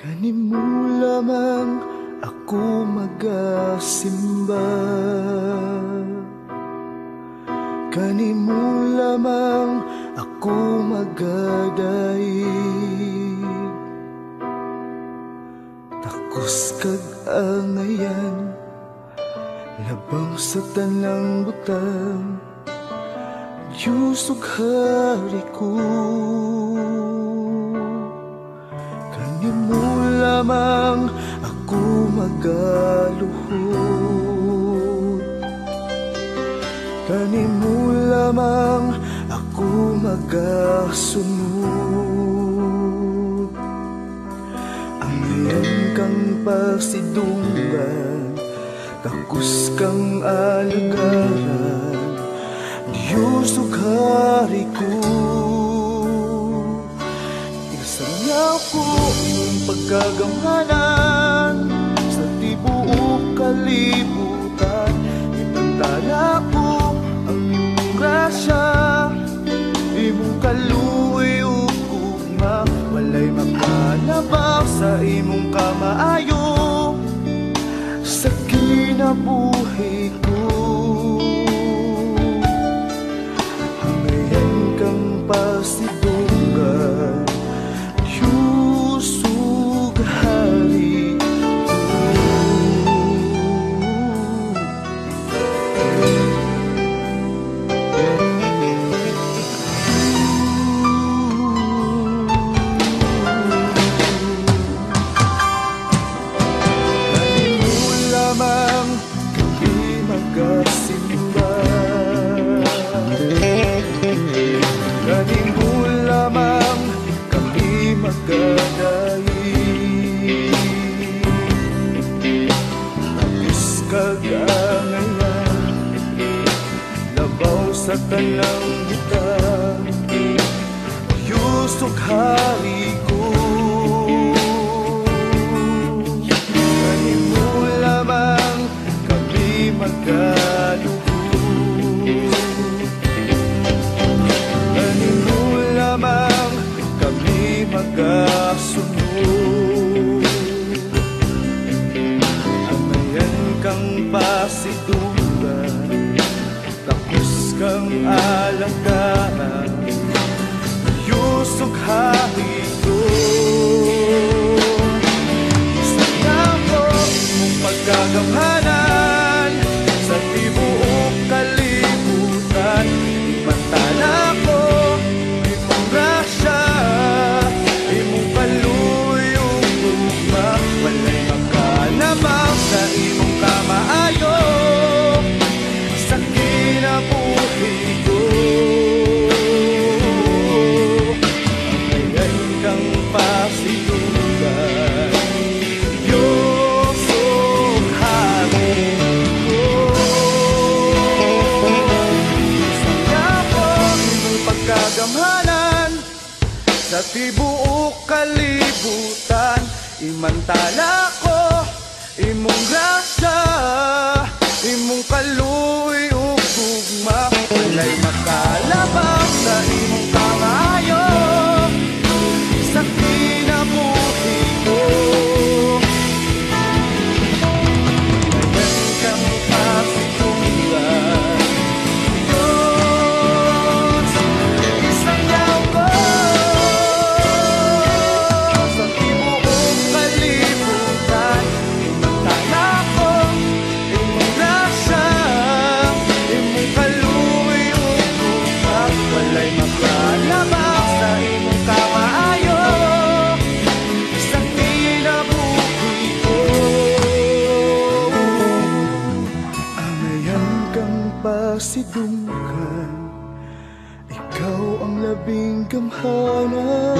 Kanimo lamang ako magasimba, kanimo lamang ako magadaig. Takos kag angayan, labaw sa tanang butang, Diyos ug hari ko. Kanimo lamang ako magaluhod, kanimo lamang ako magasunod. Angyan kang pasidungan, takos kang alagaran, Diyos ug hari ko. Isayaw ko imong pagkagamhanan sa tibuok kalibutan. Ipantala ko ang imong grasya, imong kaluoy ug ugma. Walay makalabaw sa imong kamaayo sa kinabuhi ko. Pasidungan, Diyos ug hari kanimo lamang kami magasimba, kanimo lamang kami magadaig. Tapos kagangayan, labaw sa tanang butang, Diyos ug hari ko. Kanimo lamang kami magaluhod, kanimo lamang kami magasunod. Amayan kang pasidungan, tapos kang alagaran, Diyos ug hari ko. Isayaw ko imong pagkagamhanan sa tibuok kalibutan. Ipantala ko imong grasya, imong kaluoy ug ugma. Walay makalabaw sa imong kamaayo sa kinabuhi ko. Amayan kang pasidungan, Diyos ug hari ko. Isayaw ko imong pagkagamhanan sa tibuok kalibutan. Imantala ko imong grasya, imong kaluoy ug ugma. Walay makalabaw sa imong kamaayo sa kinabuhi ko. Amayan kang pasidungan, Diyos. Isayaw ko sa tibuok kalibutan. Imantala ko imong grasya, imong kaluoy ug ugma. Walay makalabaw sa imong kamaayo sa kinabuhi ko. Amayan kang pasidungan, ikaw ang labing gamhanan.